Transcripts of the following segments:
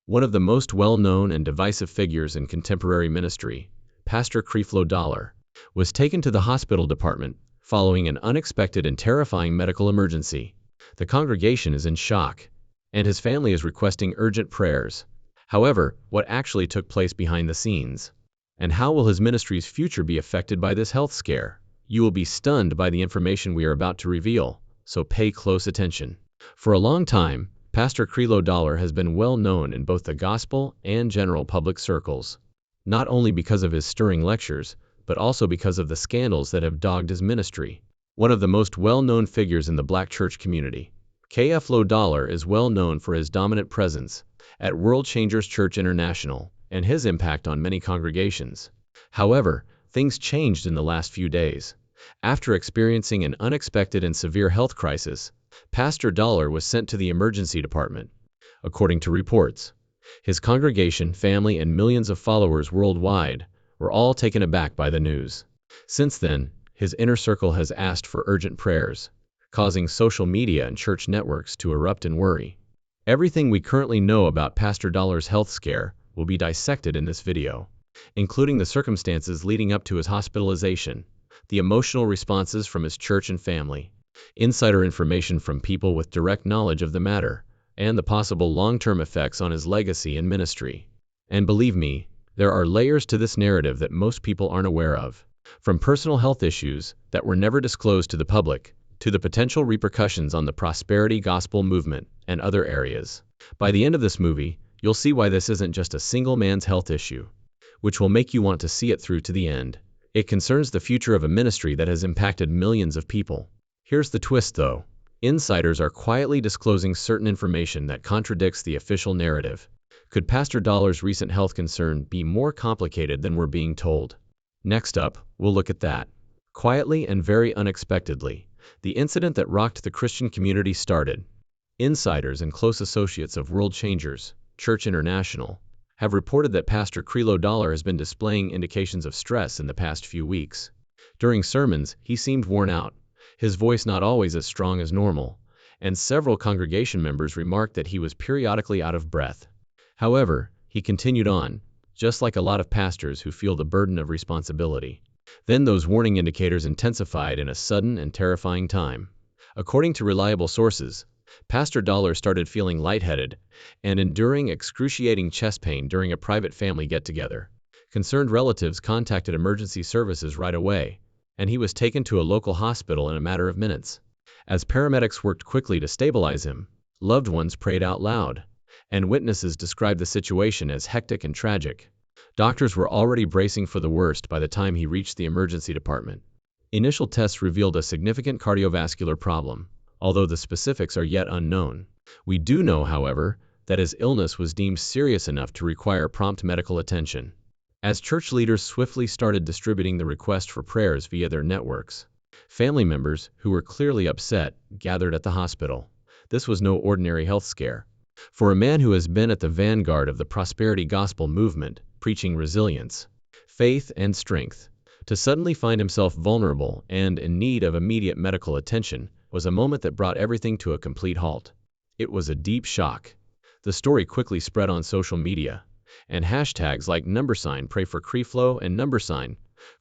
One of the most well-known and divisive figures in contemporary ministry, Pastor Creflo was taken to the hospital department following an unexpected and terrifying medical emergency. The congregation is in shock, and his family is requesting urgent prayers. However, what actually took place behind the scenes? And how will his ministry's future be affected by this health scare? You will be stunned by the information we are about to reveal, so pay close attention. For a long time, Pastor Creflo has been well known in both the gospel and general public circles, not only because of his stirring lectures, but also because of the scandals that have dogged his ministry. One of the most well-known figures in the Black church community, Creflo is well known for his dominant presence at World Changers Church International and his impact on many congregations. However, things changed in the last few days. After experiencing an unexpected and severe health crisis, Pastor was sent to the emergency department. According to reports, his congregation, family, and millions of followers worldwide were all taken aback by the news. Since then, his inner circle has asked for urgent prayers, causing social media and church networks to erupt in worry. Everything we currently know about Pastor health scare will be dissected in this video, including the circumstances leading up to his hospitalization, the emotional responses from his church and family, insider information from people with direct knowledge of the matter, and the possible long-term effects on his legacy and ministry. And believe me, there are layers to this narrative that most people aren't aware of, from personal health issues that were never disclosed to the public, to the potential repercussions on the prosperity gospel movement and other areas. By the end of this movie, you'll see why this isn't just a single man's health issue, which will make you want to see it through to the end. It concerns the future of a ministry that has impacted millions of people. Here's the twist though. Insiders are quietly disclosing certain information that contradicts the official narrative. Could Pastor recent health concern be more complicated than we're being told? Next up, we'll look at that. Quietly and very unexpectedly, the incident that rocked the Christian community started. Insiders and close associates of World Changers Church International have reported that Pastor Creflo has been displaying indications of stress in the past few weeks. During sermons, he seemed worn out, his voice not always as strong as normal, and several congregation members remarked that he was periodically out of breath. However, he continued on, just like a lot of pastors who feel the burden of responsibility. Then those warning indicators intensified in a sudden and terrifying time. According to reliable sources, Pastor started feeling lightheaded and enduring excruciating chest pain during a private family get-together. Concerned relatives contacted emergency services right away, and he was taken to a local hospital in a matter of minutes. As paramedics worked quickly to stabilize him, loved ones prayed out loud, and witnesses described the situation as hectic and tragic. Doctors were already bracing for the worst by the time he reached the emergency department. Initial tests revealed a significant cardiovascular problem, although the specifics are yet unknown. We do know, however, that his illness was deemed serious enough to require prompt medical attention. As church leaders swiftly started distributing the request for prayers via their networks, family members, who were clearly upset, gathered at the hospital. This was no ordinary health scare. For a man who has been at the vanguard of the prosperity gospel movement, preaching resilience, faith, and strength, to suddenly find himself vulnerable and in need of immediate medical attention was a moment that brought everything to a complete halt. It was a deep shock. The story quickly spread on social media, and hashtags like #pray for Creflo and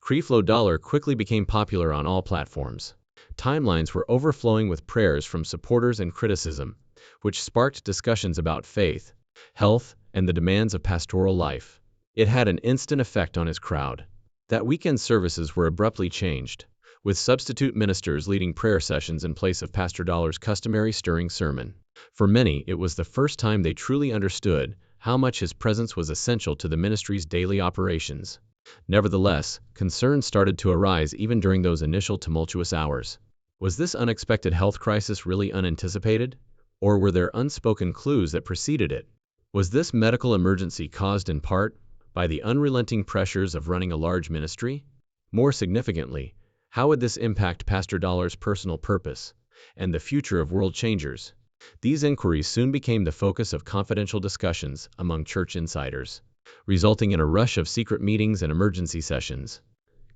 #Creflo quickly became popular on all platforms. Timelines were overflowing with prayers from supporters and criticism, which sparked discussions about faith, health, and the demands of pastoral life. It had an instant effect on his crowd. That weekend services were abruptly changed, with substitute ministers leading prayer sessions in place of Pastor customary stirring sermon. For many, it was the first time they truly understood how much his presence was essential to the ministry's daily operations. Nevertheless, concerns started to arise even during those initial tumultuous hours. Was this unexpected health crisis really unanticipated? Or were there unspoken clues that preceded it? Was this medical emergency caused in part by the unrelenting pressures of running a large ministry? More significantly, how would this impact Pastor personal purpose and the future of World Changers? These inquiries soon became the focus of confidential discussions among church insiders, resulting in a rush of secret meetings and emergency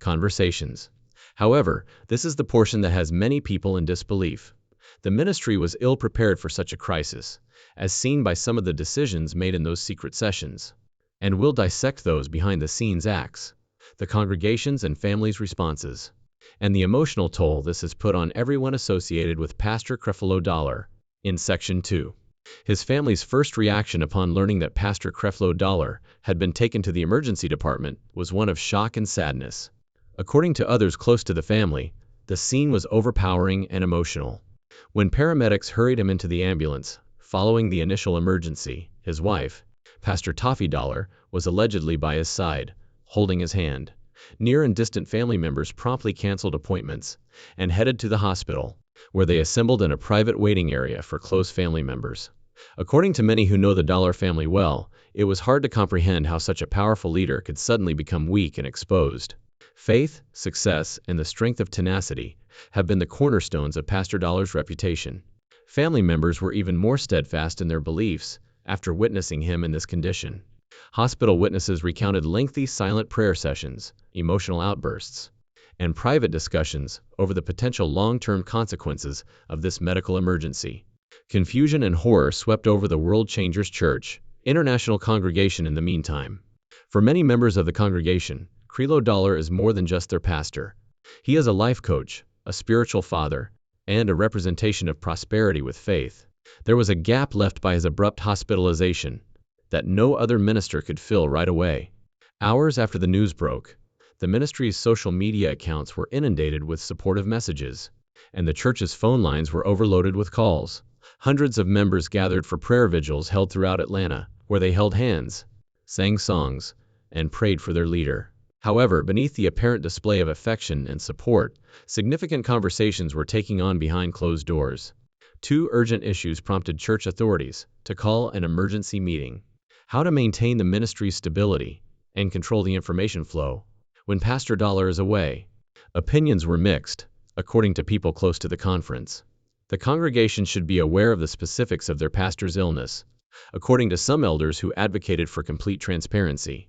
conversations. However, this is the portion that has many people in disbelief. The ministry was ill-prepared for such a crisis, as seen by some of the decisions made in those secret sessions. And we'll dissect those behind-the-scenes acts, the congregations and families' responses, and the emotional toll this has put on everyone associated with Pastor Creflo in Section 2. His family's first reaction upon learning that Pastor Creflo had been taken to the emergency department was one of shock and sadness. According to others close to the family, the scene was overpowering and emotional. When paramedics hurried him into the ambulance, following the initial emergency, his wife, Pastor Toffee Dollar, was allegedly by his side, holding his hand. Near and distant family members promptly canceled appointments and headed to the hospital, where they assembled in a private waiting area for close family members. According to many who know the Dollar family well, it was hard to comprehend how such a powerful leader could suddenly become weak and exposed. Faith, success, and the strength of tenacity have been the cornerstones of Pastor Dollar's reputation. Family members were even more steadfast in their beliefs after witnessing him in this condition. Hospital witnesses recounted lengthy silent prayer sessions, emotional outbursts, and private discussions over the potential long-term consequences of this medical emergency. Confusion and horror swept over the World Changers Church International congregation in the meantime. For many members of the congregation, Creflo is more than just their pastor. He is a life coach, a spiritual father, and a representation of prosperity with faith. There was a gap left by his abrupt hospitalization that no other minister could fill right away. Hours after the news broke, the ministry's social media accounts were inundated with supportive messages, and the church's phone lines were overloaded with calls. Hundreds of members gathered for prayer vigils held throughout Atlanta, where they held hands, sang songs, and prayed for their leader. However, beneath the apparent display of affection and support, significant conversations were taking on behind closed doors. Two urgent issues prompted church authorities to call an emergency meeting: how to maintain the ministry's stability and control the information flow when Pastor Dollar is away. Opinions were mixed, according to people close to the conference. The congregation should be aware of the specifics of their pastor's illness, according to some elders who advocated for complete transparency.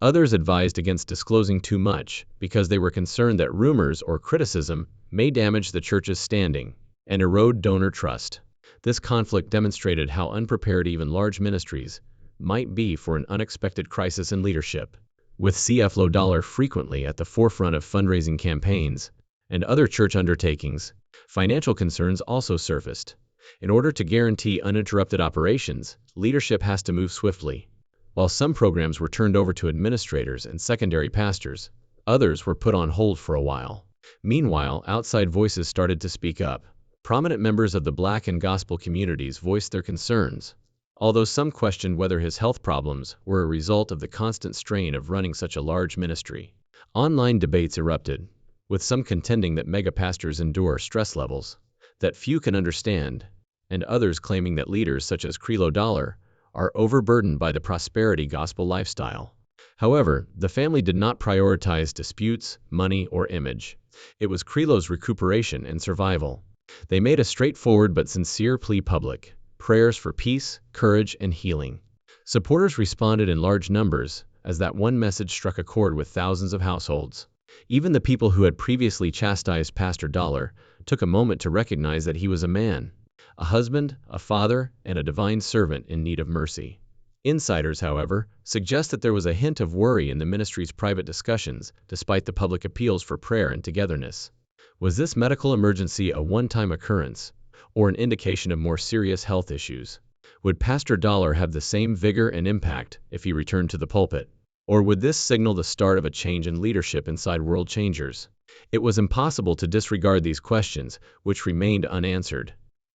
Others advised against disclosing too much because they were concerned that rumors or criticism may damage the church's standing and erode donor trust. This conflict demonstrated how unprepared even large ministries might be for an unexpected crisis in leadership. With Creflo frequently at the forefront of fundraising campaigns and other church undertakings, financial concerns also surfaced. In order to guarantee uninterrupted operations, leadership has to move swiftly. While some programs were turned over to administrators and secondary pastors, others were put on hold for a while. Meanwhile, outside voices started to speak up. Prominent members of the Black and gospel communities voiced their concerns, although some questioned whether his health problems were a result of the constant strain of running such a large ministry. Online debates erupted, with some contending that mega-pastors endure stress levels that few can understand, and others claiming that leaders such as Creflo are overburdened by the prosperity gospel lifestyle. However, the family did not prioritize disputes, money, or image. It was Creflo's recuperation and survival. They made a straightforward but sincere plea public: prayers for peace, courage, and healing. Supporters responded in large numbers, as that one message struck a chord with thousands of households. Even the people who had previously chastised Pastor Dollar took a moment to recognize that he was a man, a husband, a father, and a divine servant in need of mercy. Insiders, however, suggest that there was a hint of worry in the ministry's private discussions, despite the public appeals for prayer and togetherness. Was this medical emergency a one-time occurrence, or an indication of more serious health issues? Would Pastor Dollar have the same vigor and impact if he returned to the pulpit? Or would this signal the start of a change in leadership inside World Changers? It was impossible to disregard these questions, which remained unanswered.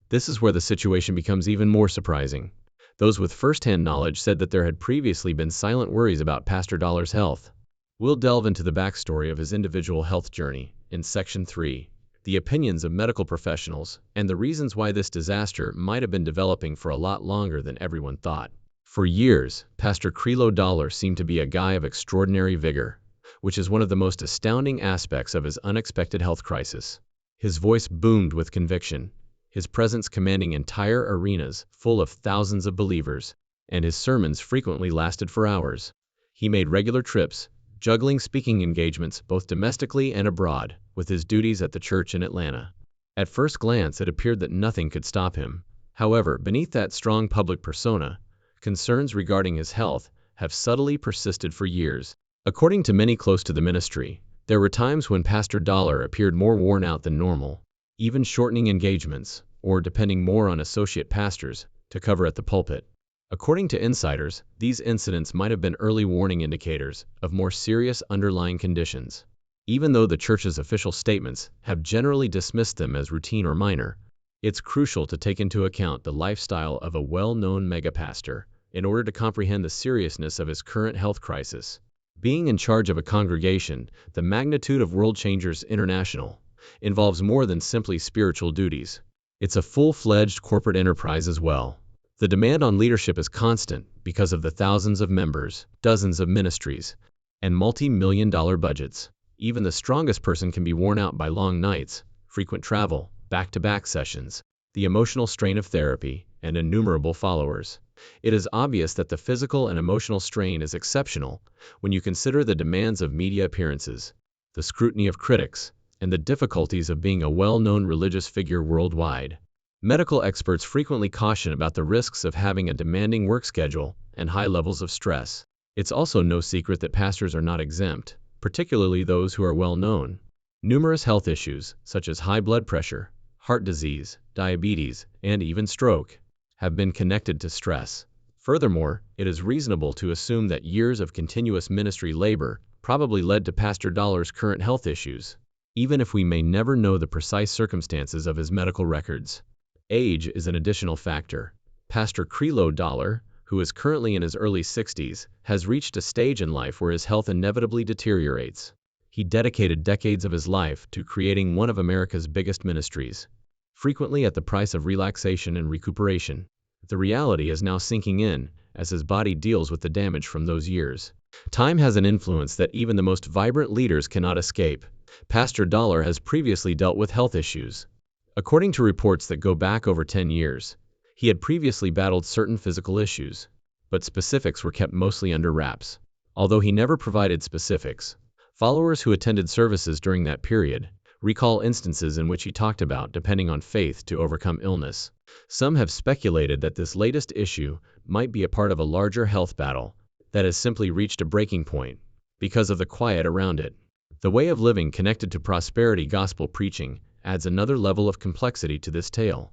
This is where the situation becomes even more surprising. Those with first-hand knowledge said that there had previously been silent worries about Pastor Dollar's health. We'll delve into the backstory of his individual health journey in Section 3, the opinions of medical professionals, and the reasons why this disaster might have been developing for a lot longer than everyone thought. For years, Pastor Creflo seemed to be a guy of extraordinary vigor, which is one of the most astounding aspects of his unexpected health crisis. His voice boomed with conviction, his presence commanding entire arenas full of thousands of believers, and his sermons frequently lasted for hours. He made regular trips, juggling speaking engagements both domestically and abroad, with his duties at the church in Atlanta. At first glance, it appeared that nothing could stop him. However, beneath that strong public persona, concerns regarding his health have subtly persisted for years. According to many close to the ministry, there were times when Pastor Dollar appeared more worn out than normal, even shortening engagements, or depending more on associate pastors to cover at the pulpit. According to insiders, these incidents might have been early warning indicators of more serious underlying conditions. Even though the church's official statements have generally dismissed them as routine or minor, it's crucial to take into account the lifestyle of a well-known megapastor in order to comprehend the seriousness of his current health crisis. Being in charge of a congregation, the magnitude of World Changers International, involves more than simply spiritual duties. It's a full-fledged corporate enterprise as well. The demand on leadership is constant because of the thousands of members, dozens of ministries, and multi-million-dollar budgets. Even the strongest person can be worn out by long nights, frequent travel, back-to-back sessions, the emotional strain of therapy, and innumerable followers. It is obvious that the physical and emotional strain is exceptional when you consider the demands of media appearances, the scrutiny of critics, and the difficulties of being a well-known religious figure worldwide. Medical experts frequently caution about the risks of having a demanding work schedule and high levels of stress. It's also no secret that pastors are not exempt, particularly those who are well known. Numerous health issues, such as high blood pressure, heart disease, diabetes, and even stroke, have been connected to stress. Furthermore, it is reasonable to assume that years of continuous ministry labor probably led to Pastor Dollar's current health issues, even if we may never know the precise circumstances of his medical records. Age is an additional factor. Pastor Creflo Dollar, who is currently in his early 60s, has reached a stage in life where his health inevitably deteriorates. He dedicated decades of his life to creating one of America's biggest ministries, frequently at the price of relaxation and recuperation. The reality is now sinking in as his body deals with the damage from those years. Time has an influence that even the most vibrant leaders cannot escape. Pastor Dollar has previously dealt with health issues. According to reports that go back over 10 years, he had previously battled certain physical issues, but specifics were kept mostly under wraps. Although he never provided specifics, followers who attended services during that period recall instances in which he talked about depending on faith to overcome illness. Some have speculated that this latest issue might be a part of a larger health battle that has simply reached a breaking point because of the quiet around it. The way of living connected to prosperity gospel preaching adds another level of complexity to this tale.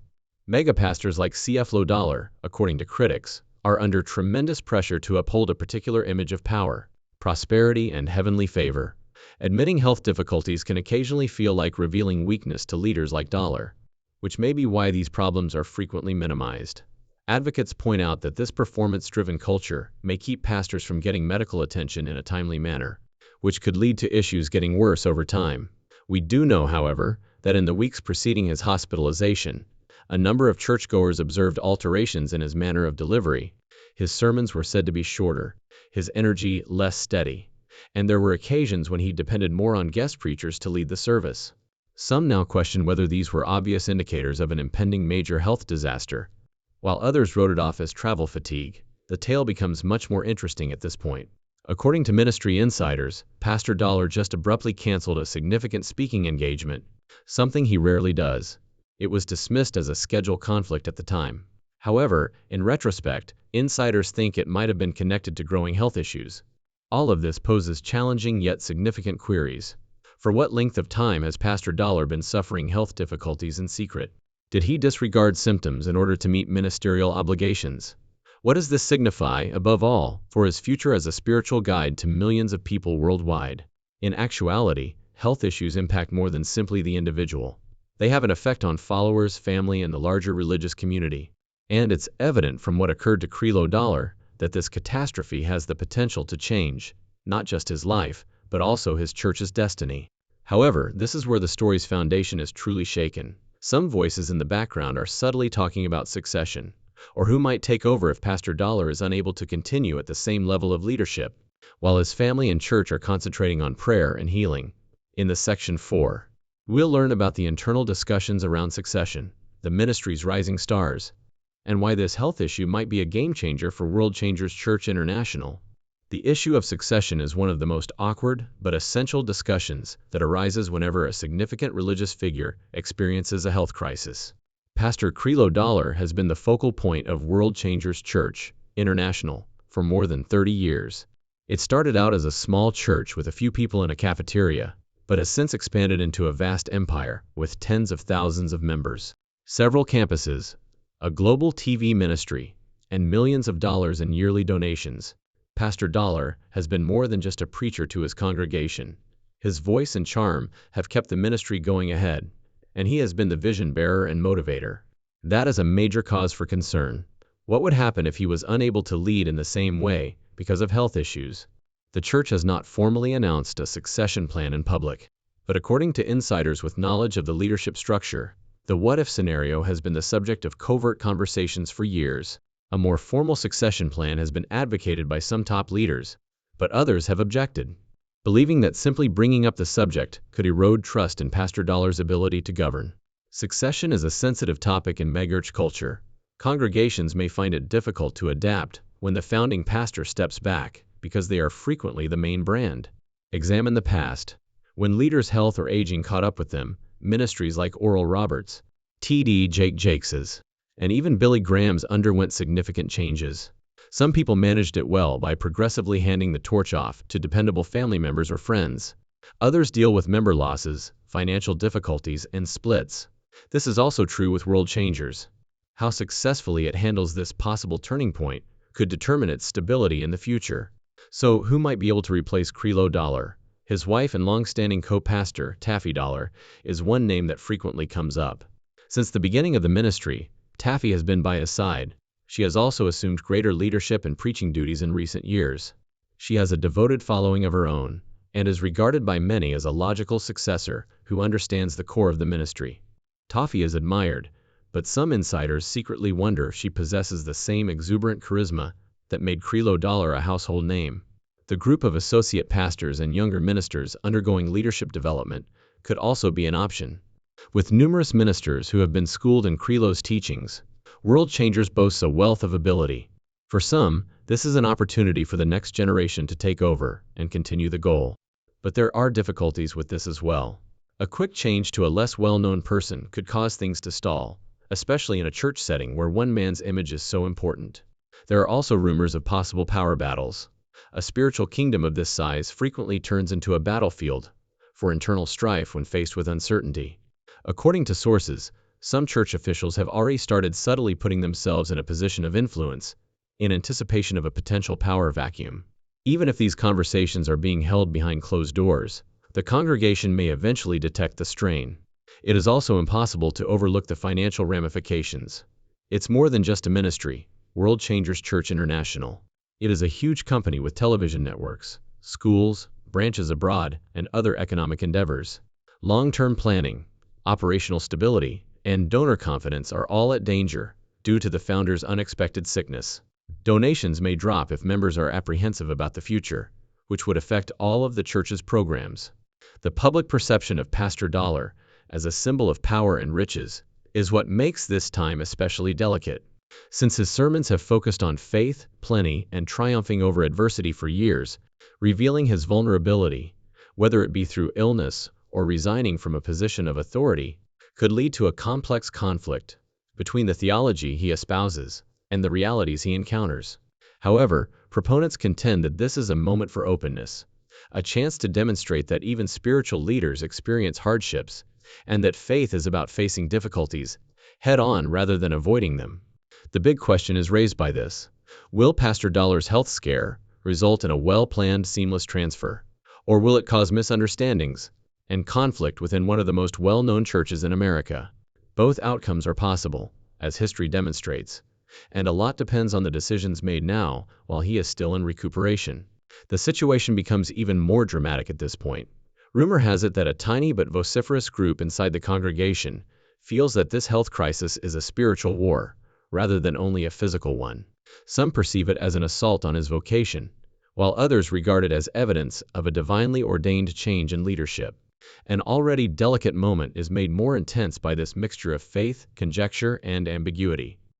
Megapastors like Creflo Dollar, according to critics, are under tremendous pressure to uphold a particular image of power, prosperity, and heavenly favor. Admitting health difficulties can occasionally feel like revealing weakness to leaders like Dollar, which may be why these problems are frequently minimized. Advocates point out that this performance-driven culture may keep pastors from getting medical attention in a timely manner, which could lead to issues getting worse over time. We do know, however, that in the weeks preceding his hospitalization, a number of churchgoers observed alterations in his manner of delivery. His sermons were said to be shorter, his energy less steady, and there were occasions when he depended more on guest preachers to lead the service. Some now question whether these were obvious indicators of an impending major health disaster, while others wrote it off as travel fatigue. The tale becomes much more interesting at this point. According to ministry insiders, Pastor Dollar just abruptly canceled a significant speaking engagement, something he rarely does. It was dismissed as a schedule conflict at the time. However, in retrospect, insiders think it might have been connected to growing health issues. All of this poses challenging yet significant queries. For what length of time has Pastor Dollar been suffering health difficulties in secret? Did he disregard symptoms in order to meet ministerial obligations? What does this signify, above all, for his future as a spiritual guide to millions of people worldwide? In actuality, health issues impact more than simply the individual. They have an effect on followers, family, and the larger religious community. And it's evident from what occurred to Creflo Dollar that this catastrophe has the potential to change, not just his life, but also his church's destiny. However, this is where the story's foundation is truly shaken. Some voices in the background are subtly talking about succession, or who might take over if Pastor Dollar is unable to continue at the same level of leadership, while his family and church are concentrating on prayer and healing. In the Section 4, we'll learn about the internal discussions around succession, the ministry's rising stars, and why this health issue might be a game changer for World Changers Church International. The issue of succession is one of the most awkward but essential discussions that arises whenever a significant religious figure experiences a health crisis. Pastor Creflo has been the focal point of World Changers Church International for more than 30 years. It started out as a small church with a few people in a cafeteria, but has since expanded into a vast empire with tens of thousands of members, several campuses, a global TV ministry, and millions of dollars in yearly donations. Pastor Dollar has been more than just a preacher to his congregation. His voice and charm have kept the ministry going ahead, and he has been the vision bearer and motivator. That is a major cause for concern. What would happen if he was unable to lead in the same way because of health issues? The church has not formally announced a succession plan in public, but according to insiders with knowledge of the leadership structure, the what-if scenario has been the subject of covert conversations for years. A more formal succession plan has been advocated by some top leaders, but others have objected, believing that simply bringing up the subject could erode trust in Pastor Dollar's ability to govern. Succession is a sensitive topic in megachurch culture. Congregations may find it difficult to adapt when the founding pastor steps back because they are frequently the main brand. Examine the past. When leaders' health or aging caught up with them, ministries like Oral Roberts, T.D. Jakes's, and even Billy Graham's underwent significant changes. Some people managed it well by progressively handing the torch off to dependable family members or friends. Others deal with member losses, financial difficulties, and splits. This is also true with World Changers. How successfully it handles this possible turning point could determine its stability in the future. So, who might be able to replace Creflo? His wife and long-standing co-pastor, Taffy Dollar, is one name that frequently comes up. Since the beginning of the ministry, Taffy has been by his side. She has also assumed greater leadership and preaching duties in recent years. She has a devoted following of her own, and is regarded by many as a logical successor who understands the core of the ministry. Taffy is admired, but some insiders secretly wonder if she possesses the same exuberant charisma that made Creflo a household name. The group of associate pastors and younger ministers undergoing leadership development could also be an option. With numerous ministers who have been schooled in Creflo's teachings, World Changers boasts a wealth of ability. For some, this is an opportunity for the next generation to take over and continue the goal. But there are difficulties with this as well. A quick change to a less well-known person could cause things to stall, especially in a church setting where one man's image is so important. There are also rumors of possible power battles. A spiritual kingdom of this size frequently turns into a battlefield for internal strife when faced with uncertainty. According to sources, some church officials have already started subtly putting themselves in a position of influence in anticipation of a potential power vacuum. Even if these conversations are being held behind closed doors, the congregation may eventually detect the strain. It is also impossible to overlook the financial ramifications. It's more than just a ministry, World Changers Church International. It is a huge company with television networks, schools, branches abroad, and other economic endeavors. Long-term planning, operational stability, and donor confidence are all at danger due to the founder's unexpected sickness. Donations may drop if members are apprehensive about the future, which would affect all of the church's programs. The public perception of Pastor Dollar as a symbol of power and riches is what makes this time especially delicate. Since his sermons have focused on faith, plenty, and triumphing over adversity for years, revealing his vulnerability, whether it be through illness or resigning from a position of authority, could lead to a complex conflict between the theology he espouses and the realities he encounters. However, proponents contend that this is a moment for openness, a chance to demonstrate that even spiritual leaders experience hardships, and that faith is about facing difficulties head-on rather than avoiding them. The big question is raised by this. Will Pastor Dollar's health scare result in a well-planned, seamless transfer? Or will it cause misunderstandings and conflict within one of the most well-known churches in America? Both outcomes are possible, as history demonstrates, and a lot depends on the decisions made now while he is still in recuperation. The situation becomes even more dramatic at this point. Rumor has it that a tiny but vociferous group inside the congregation feels that this health crisis is a spiritual war, rather than only a physical one. Some perceive it as an assault on his vocation, while others regard it as evidence of a divinely ordained change in leadership. An already delicate moment is made more intense by this mixture of faith, conjecture, and ambiguity.